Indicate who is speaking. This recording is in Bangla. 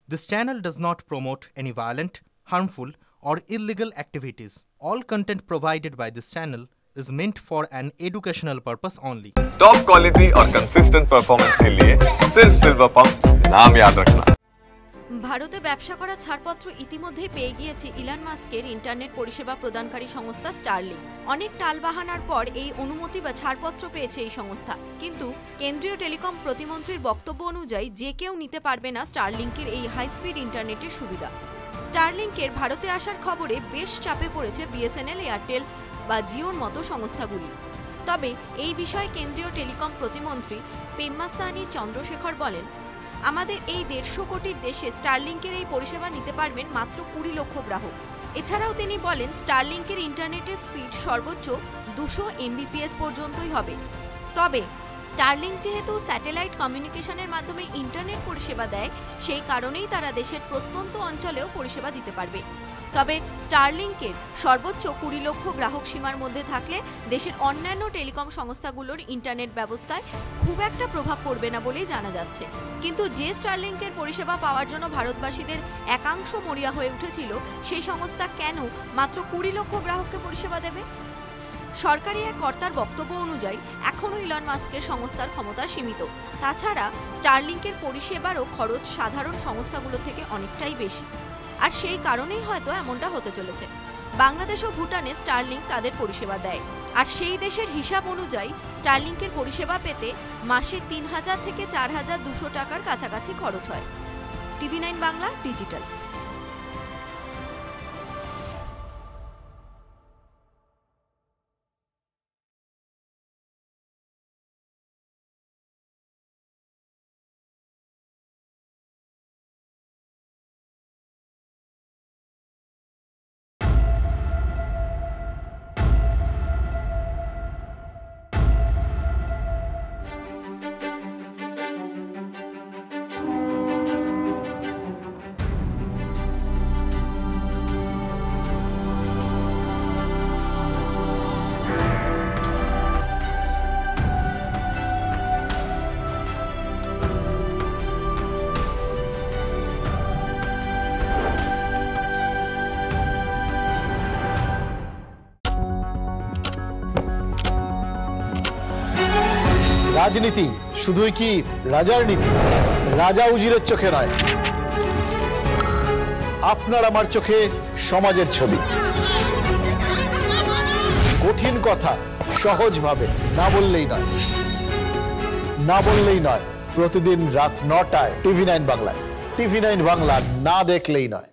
Speaker 1: This channel does not promote any violent, harmful, or illegal activities. All content provided by this channel is meant for an educational purpose only.
Speaker 2: Top quality और कंसिस्टेंट परफॉर्मेंस के लिए सिर्फ सिल्वर पंप नाम याद रखना।
Speaker 3: ভারতে ব্যবসা করা ছাড়পত্র ইতিমধ্যেই পেয়ে গিয়েছে ইলন মাস্কের ইন্টারনেট পরিষেবা প্রদানকারী সংস্থা স্টারলিংক। অনেক টালবাহানার পর এই অনুমতি বা ছাড়পত্র পেয়েছে এই সংস্থা, কিন্তু কেন্দ্রীয় টেলিকম প্রতিমন্ত্রীর বক্তব্য অনুযায়ী যে কেউ নিতে পারবে না স্টারলিংকের এই হাই স্পিড ইন্টারনেটের সুবিধা। স্টারলিংকের ভারতে আসার খবরে বেশ চাপে পড়েছে বিএসএনএল, এয়ারটেল বা জিওর মতো সংস্থাগুলি। তবে এই বিষয়ে কেন্দ্রীয় টেলিকম প্রতিমন্ত্রী পেম্মাসানি চন্দ্রশেখর বলেন, আমাদের এই 150 কোটির দেশে স্টারলিংকের এই পরিষেবা নিতে পারবেন মাত্র 20 লক্ষ গ্রাহক। এছাড়াও তিনি বলেন, স্টারলিংকের ইন্টারনেটের স্পিড সর্বোচ্চ 200 MBPS পর্যন্তই হবে। তবে স্টারলিংক যেহেতু স্যাটেলাইট কমিউনিকেশনের মাধ্যমে ইন্টারনেট পরিষেবা দেয়, সেই কারণেই তারা দেশের প্রত্যন্ত অঞ্চলেও পরিষেবা দিতে পারবে। তবে স্টারলিংকের সর্বোচ্চ 20 লক্ষ গ্রাহক সীমার মধ্যে থাকলে দেশের অন্যান্য টেলিকম সংস্থাগুলোর ইন্টারনেট ব্যবস্থায় খুব একটা প্রভাব পড়বে না বলেই জানা যাচ্ছে। কিন্তু যে স্টারলিংকের পরিষেবা পাওয়ার জন্য ভারতবাসীদের একাংশ মরিয়া হয়ে উঠেছিল, সেই সংস্থা কেন মাত্র 20 লক্ষ গ্রাহককে পরিষেবা দেবে? সরকারি এক কর্তার বক্তব্য অনুযায়ী এখনও ইলন মাস্কের সংস্থার ক্ষমতা সীমিত। তাছাড়া স্টারলিংকের পরিষেবারও খরচ সাধারণ সংস্থাগুলো থেকে অনেকটাই বেশি, আর সেই কারণেই হয়তো এমনটা হতে চলেছে। বাংলাদেশ ও ভুটানে স্টারলিংক তাদের পরিষেবা দেয়, আর সেই দেশের হিসাব অনুযায়ী স্টারলিংকের পরিষেবা পেতে মাসে 3000 থেকে 4200 টাকার কাছাকাছি খরচ হয়। TV9 Bangla digital.
Speaker 4: রাজনীতি শুধুই কি রাজার নীতি? রাজা উজিরের চোখে নয়, আপনার আমার চোখে সমাজের ছবি। কঠিন কথা সহজভাবে না বললেই নয়। প্রতিদিন রাত 9টায় TV9 বাংলায়। TV9 বাংলা না দেখলেই নয়।